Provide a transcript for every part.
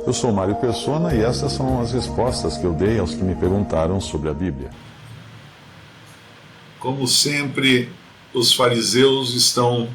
Eu sou Mário Persona e essas são as respostas que eu dei aos que me perguntaram sobre a Bíblia. Como sempre, os fariseus estão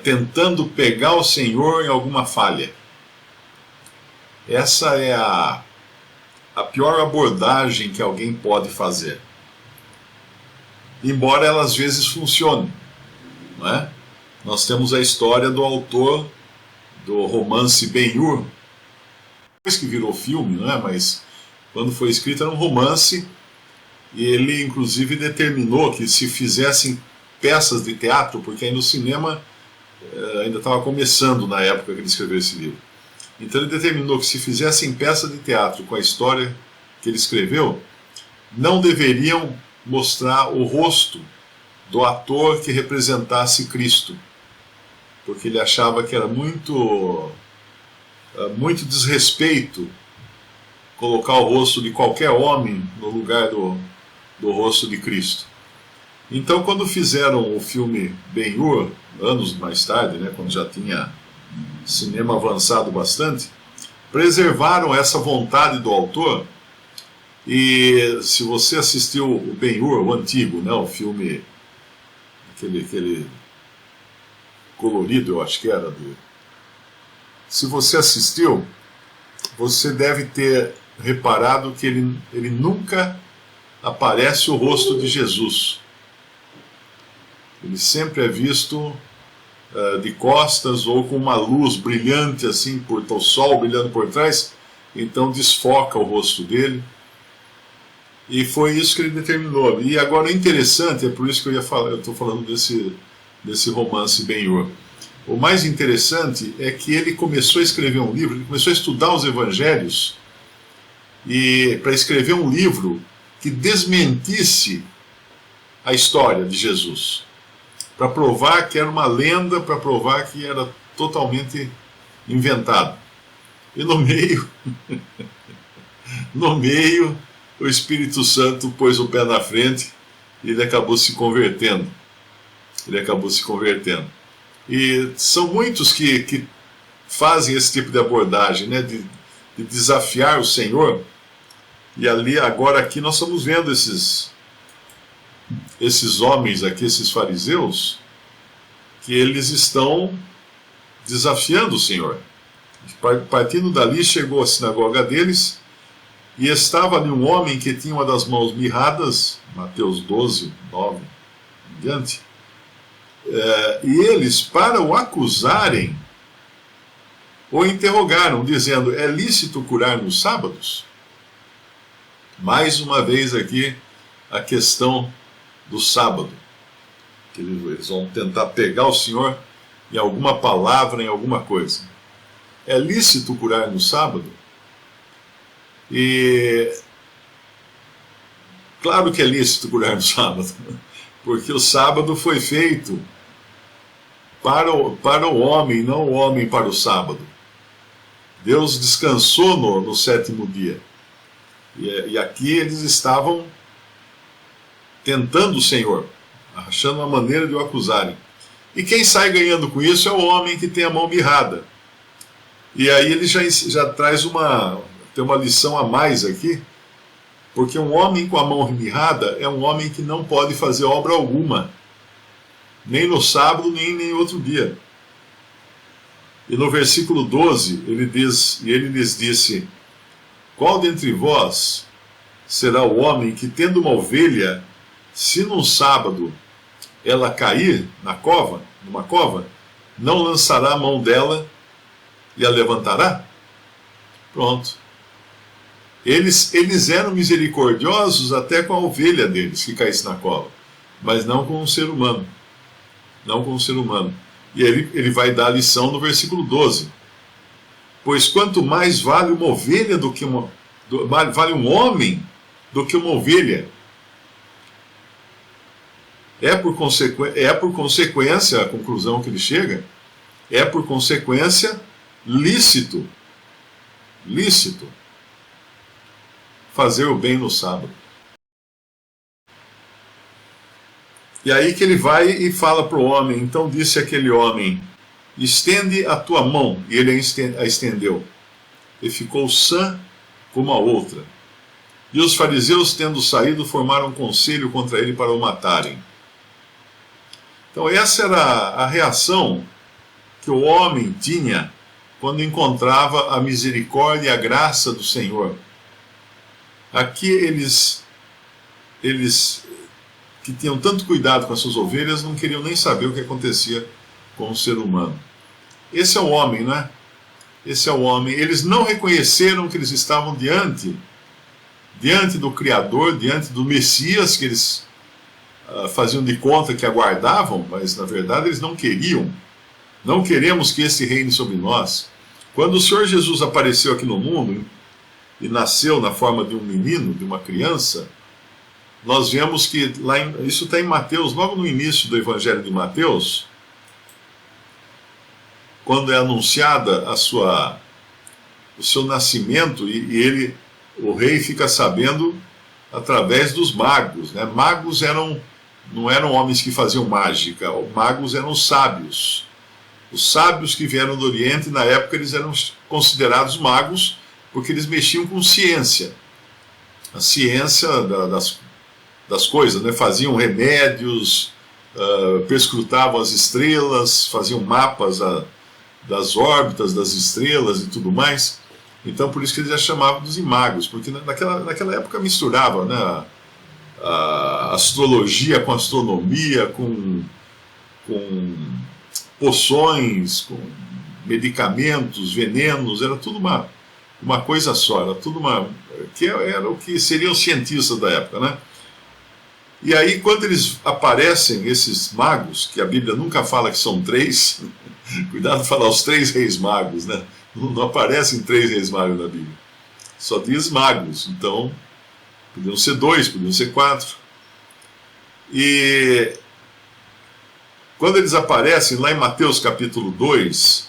tentando pegar o Senhor em alguma falha. Essa é a pior abordagem que alguém pode fazer. Embora ela às vezes funcione, não é? Nós temos a história do autor do romance Ben-Hur, depois que virou filme, não é? Mas quando foi escrito era um romance, e ele inclusive determinou que se fizessem peças de teatro, porque ainda o cinema ainda estava começando na época que ele escreveu esse livro. Então ele determinou que se fizessem peças de teatro com a história que ele escreveu, não deveriam mostrar o rosto do ator que representasse Cristo, porque ele achava que era muito desrespeito colocar o rosto de qualquer homem no lugar do rosto de Cristo. Então, quando fizeram o filme Ben-Hur, anos mais tarde, né, quando já tinha cinema avançado bastante, preservaram essa vontade do autor. E se você assistiu o Ben-Hur, o antigo, né, o filme, aquele colorido, eu acho que era. Se você assistiu, você deve ter reparado que ele nunca aparece o rosto de Jesus. Ele sempre é visto de costas ou com uma luz brilhante assim, o sol brilhando por trás, então desfoca o rosto dele. E foi isso que ele determinou. E agora o interessante, é por isso que eu estou falando desse romance Ben-Hur. O mais interessante é que ele começou a escrever um livro, ele começou a estudar os evangelhos e para escrever um livro que desmentisse a história de Jesus, para provar que era uma lenda, para provar que era totalmente inventado. E no meio, o Espírito Santo pôs o pé na frente e ele acabou se convertendo. E são muitos que fazem esse tipo de abordagem, né, de desafiar o Senhor. E agora aqui nós estamos vendo esses homens aqui, esses fariseus, que eles estão desafiando o Senhor. Partindo dali, chegou à sinagoga deles, e estava ali um homem que tinha uma das mãos mirradas, Mateus 12, 9 em diante, e eles, para o acusarem, o interrogaram, dizendo: é lícito curar nos sábados? Mais uma vez aqui a questão do sábado, que eles vão tentar pegar o Senhor em alguma palavra, em alguma coisa. É lícito curar no sábado? E claro que é lícito curar no sábado, porque o sábado foi feito para o homem, não o homem para o sábado. Deus descansou no sétimo dia. E aqui eles estavam tentando o Senhor, achando uma maneira de o acusarem. E quem sai ganhando com isso é o homem que tem a mão mirrada. E aí ele já traz tem uma lição a mais aqui, porque um homem com a mão mirrada é um homem que não pode fazer obra alguma, nem no sábado, nem em outro dia. E no versículo 12, ele diz: e ele lhes disse: qual dentre vós será o homem que, tendo uma ovelha, se num sábado ela cair numa cova, não lançará a mão dela e a levantará? Pronto. Eles eram misericordiosos até com a ovelha deles que caísse na cova, mas não com o ser humano. Não com o ser humano. E ele vai dar a lição no versículo 12. Pois quanto mais vale uma ovelha vale um homem do que uma ovelha. É por consequência, a conclusão que ele chega, é por consequência lícito fazer o bem no sábado. E aí que ele vai e fala para o homem: então disse aquele homem: estende a tua mão. E ele a estendeu, e ficou sã como a outra. E os fariseus, tendo saído, formaram um conselho contra ele para o matarem. Então essa era a reação que o homem tinha quando encontrava a misericórdia e a graça do Senhor. Aqui eles que tinham tanto cuidado com as suas ovelhas não queriam nem saber o que acontecia com o ser humano. Esse é o homem, não é? Esse é o homem. Eles não reconheceram que eles estavam diante do Criador, diante do Messias que eles faziam de conta que aguardavam, mas na verdade eles não queriam. Não queremos que esse reine sobre nós. Quando o Senhor Jesus apareceu aqui no mundo e nasceu na forma de um menino, de uma criança, nós vemos que isso está em Mateus, logo no início do Evangelho de Mateus, quando é anunciada o seu nascimento, e o rei fica sabendo através dos magos, né? Magos não eram homens que faziam mágica, magos eram sábios. Os sábios que vieram do Oriente, na época, eles eram considerados magos porque eles mexiam com ciência. A ciência das coisas, né? Faziam remédios, perscrutavam as estrelas, faziam mapas das órbitas das estrelas e tudo mais. Então, por isso que eles já chamavam de magos, porque naquela época misturava, né, a astrologia com astronomia, com poções, com medicamentos, venenos, era tudo uma coisa só, era tudo era o que seriam os cientistas da época, né? E aí, quando eles aparecem, esses magos, que a Bíblia nunca fala que são três, cuidado de falar os 3 reis magos, né? Não aparecem 3 reis magos na Bíblia, só diz magos, então podiam ser 2, podiam ser 4. E quando eles aparecem lá em Mateus capítulo 2,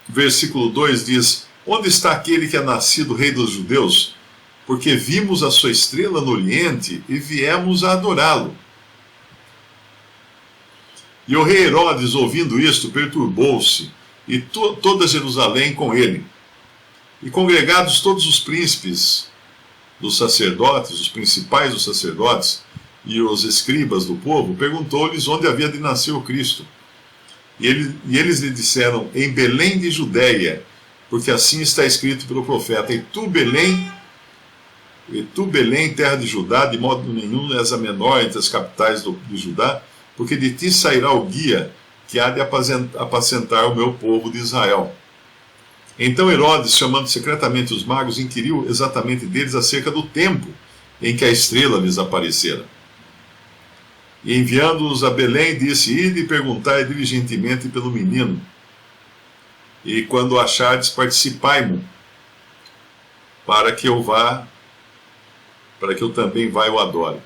versículo 2 diz: onde está aquele que é nascido rei dos judeus? Porque vimos a sua estrela no Oriente e viemos a adorá-lo. E o rei Herodes, ouvindo isto, perturbou-se, e toda Jerusalém com ele. E congregados todos os príncipes dos sacerdotes, os principais dos sacerdotes, e os escribas do povo, perguntou-lhes onde havia de nascer o Cristo. E eles lhe disseram: em Belém de Judeia, porque assim está escrito pelo profeta: E tu, Belém, terra de Judá, de modo nenhum és a menor entre as capitais de Judá, porque de ti sairá o guia que há de apacentar o meu povo de Israel. Então Herodes, chamando secretamente os magos, inquiriu exatamente deles acerca do tempo em que a estrela lhes aparecera. E enviando-os a Belém, disse: ide e perguntai diligentemente pelo menino, e quando o achardes, participai-mo, para que eu também vá e o adore.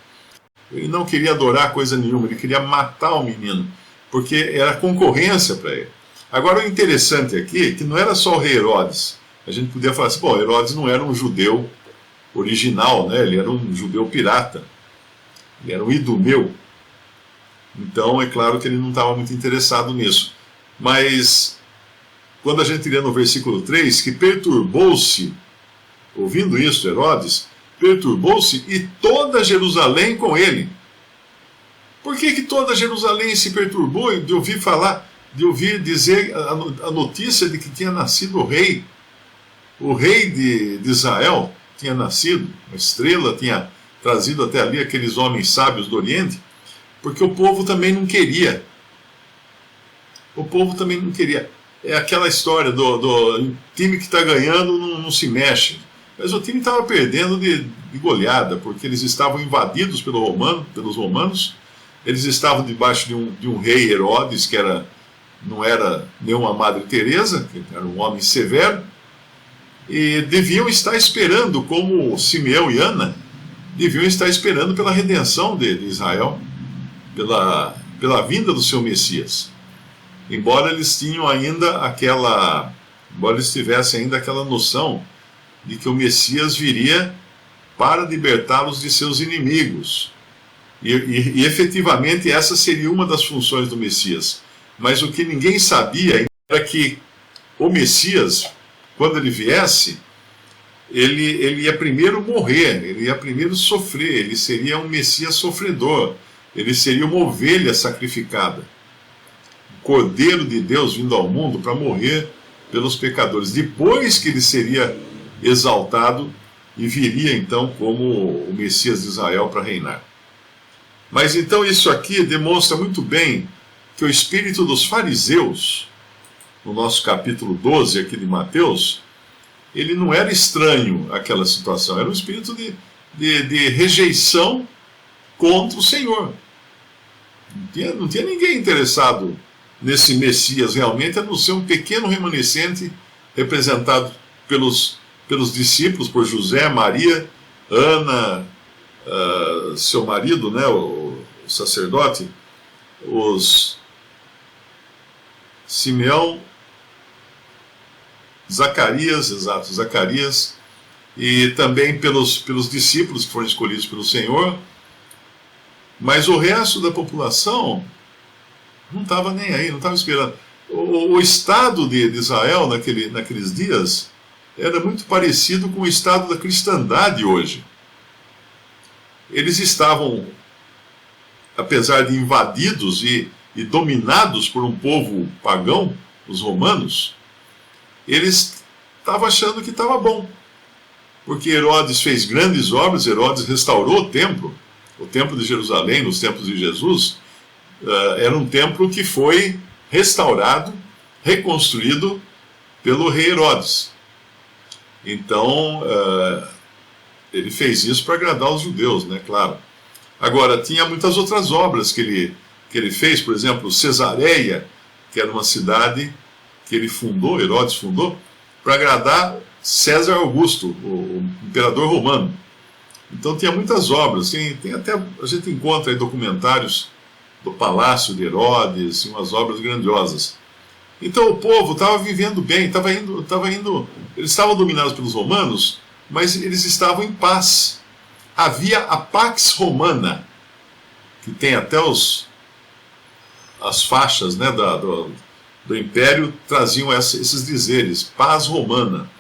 Ele não queria adorar coisa nenhuma, ele queria matar o menino, porque era concorrência para ele. Agora, o interessante aqui é que não era só o rei Herodes. A gente podia falar assim: bom, Herodes não era um judeu original, né? Ele era um judeu pirata, ele era um idumeu. Então, é claro que ele não estava muito interessado nisso. Mas, quando a gente lê no versículo 3, que perturbou-se, ouvindo isso, Herodes, perturbou-se e toda Jerusalém com ele. Por que toda Jerusalém se perturbou de ouvir dizer a notícia de que tinha nascido o rei? O rei de Israel tinha nascido, a estrela tinha trazido até ali aqueles homens sábios do Oriente, porque o povo também não queria. O povo também não queria. É aquela história do time que está ganhando não se mexe. Mas o time estava perdendo de goleada, porque eles estavam invadidos pelos romanos, eles estavam debaixo de um rei Herodes, que não era nenhuma Madre Teresa, que era um homem severo, e deviam estar esperando, como Simeão e Ana, deviam estar esperando pela redenção de Israel, pela vinda do seu Messias. Embora eles tivessem ainda aquela noção de que o Messias viria para libertá-los de seus inimigos. E efetivamente essa seria uma das funções do Messias: Mas o que ninguém sabia era que o Messias, quando ele viesse, ele ia primeiro morrer, ele ia primeiro sofrer, ele seria um Messias sofredor, ele seria uma ovelha sacrificada, o Cordeiro de Deus vindo ao mundo para morrer pelos pecadores. Depois que ele seria exaltado e viria então como o Messias de Israel para reinar. Mas então isso aqui demonstra muito bem que o espírito dos fariseus, no nosso capítulo 12 aqui de Mateus, ele não era estranho àquela situação, era um espírito de rejeição contra o Senhor. Não tinha ninguém interessado nesse Messias realmente, a não ser um pequeno remanescente representado pelos discípulos, por José, Maria, Ana, seu marido, né, o sacerdote, os Simeão, Zacarias, e também pelos discípulos que foram escolhidos pelo Senhor, mas o resto da população não estava nem aí, não estava esperando. O estado de Israel naqueles dias era muito parecido com o estado da cristandade hoje. Eles estavam, apesar de invadidos e dominados por um povo pagão, os romanos, eles estavam achando que estava bom. Porque Herodes fez grandes obras, Herodes restaurou o templo de Jerusalém, nos tempos de Jesus, era um templo que foi restaurado, reconstruído pelo rei Herodes. Então, ele fez isso para agradar os judeus, né, claro. Agora, tinha muitas outras obras que ele fez, por exemplo, Cesareia, que era uma cidade que ele fundou, Herodes fundou, para agradar César Augusto, o imperador romano. Então tinha muitas obras, tem até, a gente encontra aí documentários do Palácio de Herodes, umas obras grandiosas. Então o povo estava vivendo bem, eles estavam dominados pelos romanos, mas eles estavam em paz. Havia a Pax Romana, que tem até as faixas, né, do Império traziam esses dizeres, paz romana,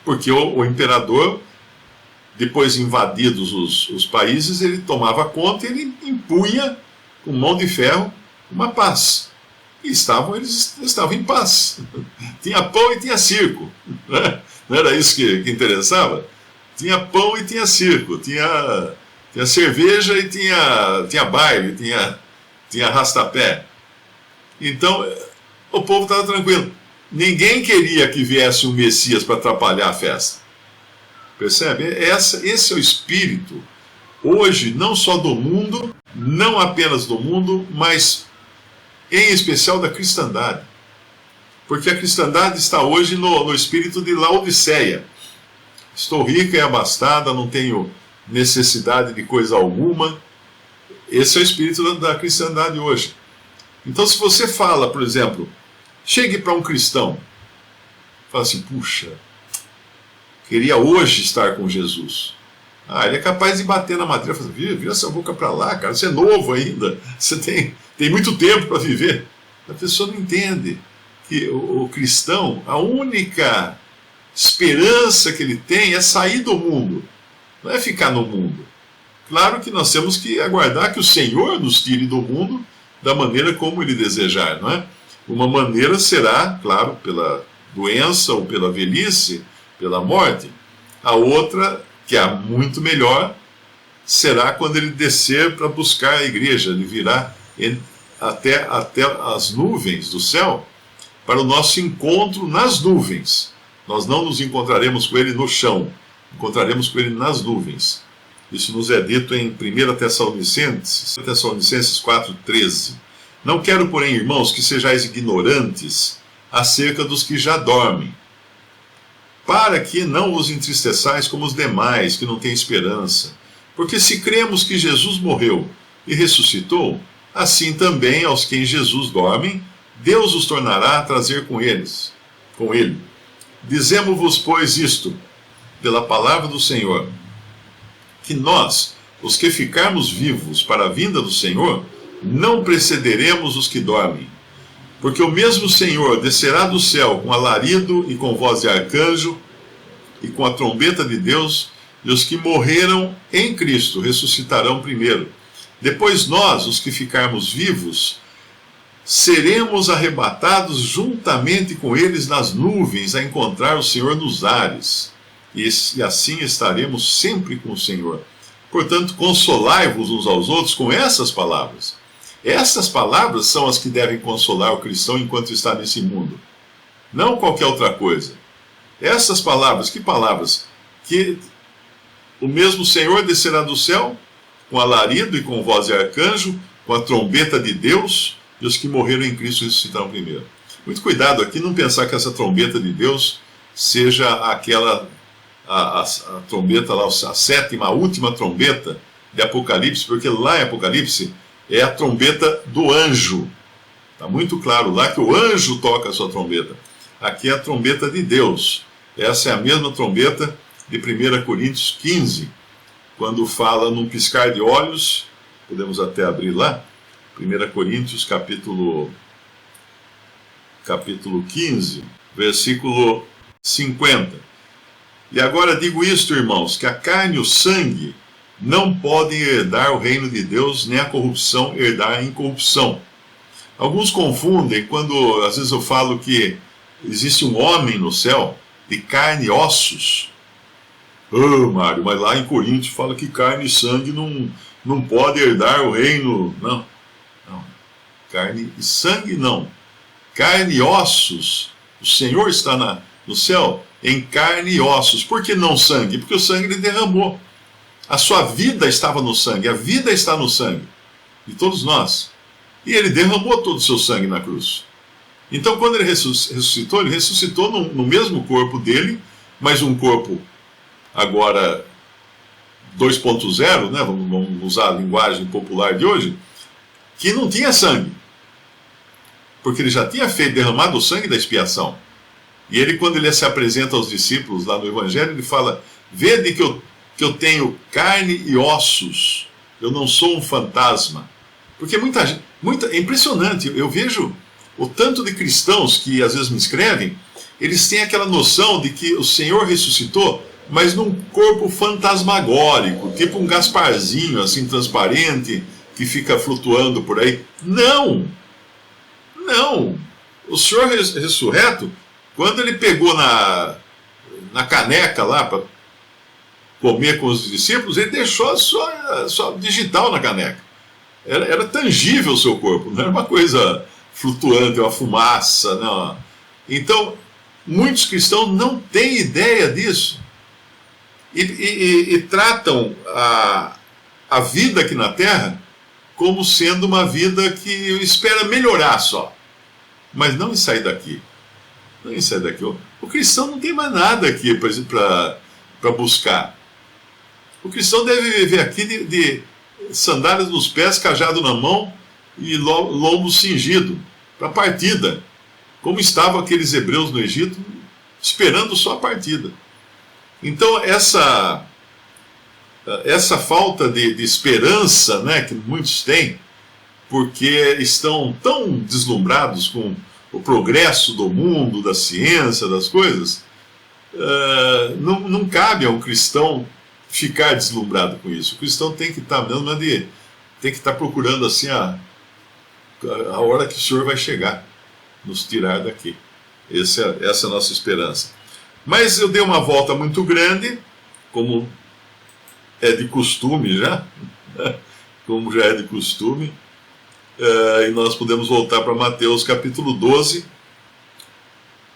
porque o imperador, depois invadidos os países, ele tomava conta e ele impunha com mão de ferro uma paz. E eles estavam em paz. Tinha pão e tinha circo. Né? Não era isso que interessava? Tinha pão e tinha circo, tinha cerveja e tinha baile, tinha arrastapé. Então, o povo estava tranquilo. Ninguém queria que viesse um Messias para atrapalhar a festa. Percebe? Esse é o espírito, hoje, não só do mundo, não apenas do mundo, mas em especial da cristandade. Porque a cristandade está hoje no espírito de Laodiceia. Estou rica e abastada, não tenho necessidade de coisa alguma. Esse é o espírito da cristandade hoje. Então, se você fala, por exemplo, chegue para um cristão, fala assim, puxa, queria hoje estar com Jesus. Ele é capaz de bater na madeira e falar, vira essa boca para lá, cara, você é novo ainda, você tem muito tempo para viver. A pessoa não entende que o cristão, a única esperança que ele tem é sair do mundo, não é ficar no mundo. Claro que nós temos que aguardar que o Senhor nos tire do mundo da maneira como Ele desejar, não é? Uma maneira será, claro, pela doença ou pela velhice, pela morte. A outra, que é a muito melhor, será quando Ele descer para buscar a igreja. Ele virá até as nuvens do céu para o nosso encontro nas nuvens. Nós não nos encontraremos com Ele no chão, encontraremos com Ele nas nuvens. Isso nos é dito em 1 Tessalonicenses 4,13. Não quero, porém, irmãos, que sejais ignorantes acerca dos que já dormem, para que não vos entristeçais como os demais, que não têm esperança. Porque se cremos que Jesus morreu e ressuscitou, assim também aos que em Jesus dormem, Deus os tornará a trazer com Ele. Dizemo-vos, pois, isto, pela palavra do Senhor, que nós, os que ficarmos vivos para a vinda do Senhor, não precederemos os que dormem. Porque o mesmo Senhor descerá do céu com alarido e com voz de arcanjo e com a trombeta de Deus, e os que morreram em Cristo ressuscitarão primeiro. Depois nós, os que ficarmos vivos, seremos arrebatados juntamente com eles nas nuvens a encontrar o Senhor nos ares. E assim estaremos sempre com o Senhor. Portanto, consolai-vos uns aos outros com essas palavras. Essas palavras são as que devem consolar o cristão enquanto está nesse mundo. Não qualquer outra coisa. Essas palavras, que palavras? Que o mesmo Senhor descerá do céu com alarido e com voz de arcanjo, com a trombeta de Deus, e os que morreram em Cristo ressuscitarão primeiro. Muito cuidado aqui, não pensar que essa trombeta de Deus seja aquela, a trombeta lá, a sétima, a última trombeta de Apocalipse, porque lá em Apocalipse é a trombeta do anjo. Está muito claro lá que o anjo toca a sua trombeta. Aqui é a trombeta de Deus. Essa é a mesma trombeta de 1 Coríntios 15, quando fala num piscar de olhos, podemos até abrir lá, 1 Coríntios capítulo 15, versículo 50. E agora digo isto, irmãos, que a carne e o sangue não podem herdar o reino de Deus, nem a corrupção herdar a incorrupção. Alguns confundem quando, às vezes eu falo que existe um homem no céu de carne e ossos. Mário, mas lá em Coríntios fala que carne e sangue não pode herdar o reino. Não. Carne e sangue não. Carne e ossos. O Senhor está no céu em carne e ossos. Por que não sangue? Porque o sangue ele derramou. A sua vida estava no sangue. A vida está no sangue de todos nós. E ele derramou todo o seu sangue na cruz. Então, quando ele ressuscitou, ele ressuscitou no mesmo corpo dele, mas um corpo agora 2.0, né? Vamos usar a linguagem popular de hoje, que não tinha sangue. Porque ele já tinha derramado o sangue da expiação. E ele, quando ele se apresenta aos discípulos lá no Evangelho, ele fala: vede que eu tenho carne e ossos, eu não sou um fantasma. Porque é impressionante, eu vejo o tanto de cristãos que às vezes me escrevem, eles têm aquela noção de que o Senhor ressuscitou, mas num corpo fantasmagórico, tipo um Gasparzinho, assim, transparente, que fica flutuando por aí. Não! O Senhor ressurreto, quando ele pegou na caneca lá para comer com os discípulos, ele deixou só digital na caneca. Era tangível o seu corpo, não era uma coisa flutuante, uma fumaça, não. Então, muitos cristãos não têm ideia disso e tratam a vida aqui na Terra como sendo uma vida que espera melhorar só, mas não em sair daqui. Não em sair daqui. O cristão não tem mais nada aqui para buscar. O cristão deve viver aqui de sandálias nos pés, cajado na mão e lombo cingido para a partida, como estavam aqueles hebreus no Egito, esperando só a partida. Então essa falta de esperança, né, que muitos têm, porque estão tão deslumbrados com o progresso do mundo, da ciência, das coisas, não cabe a um cristão ficar deslumbrado com isso. O cristão tem que estar tem que estar procurando assim a hora que o Senhor vai chegar, nos tirar daqui. Essa é a nossa esperança. Mas eu dei uma volta muito grande, como é de costume já, como já é de costume, e nós podemos voltar para Mateus capítulo 12,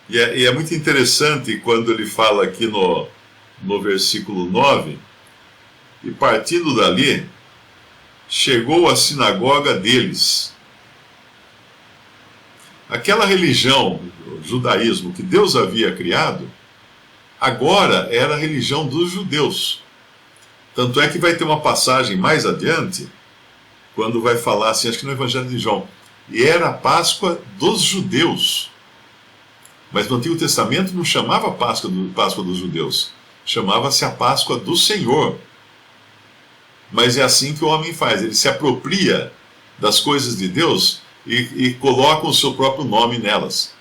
e é muito interessante quando ele fala aqui no versículo 9, e partindo dali, chegou à sinagoga deles. Aquela religião, o judaísmo que Deus havia criado, agora era a religião dos judeus. Tanto é que vai ter uma passagem mais adiante, quando vai falar assim, acho que no Evangelho de João, e era a Páscoa dos judeus. Mas no Antigo Testamento não chamava Páscoa dos judeus, chamava-se a Páscoa do Senhor. Mas é assim que o homem faz, ele se apropria das coisas de Deus e colocam o seu próprio nome nelas,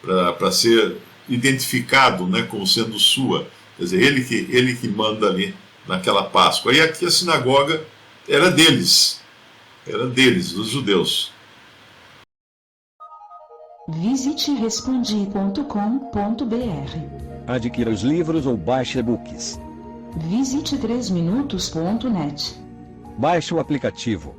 para ser identificado, né, como sendo sua. Quer dizer, ele que manda ali naquela Páscoa. E aqui a sinagoga era deles, dos judeus. Visite respondi.com.br. Adquira os livros ou baixe e-books. Visite 3minutos.net. Baixe o aplicativo.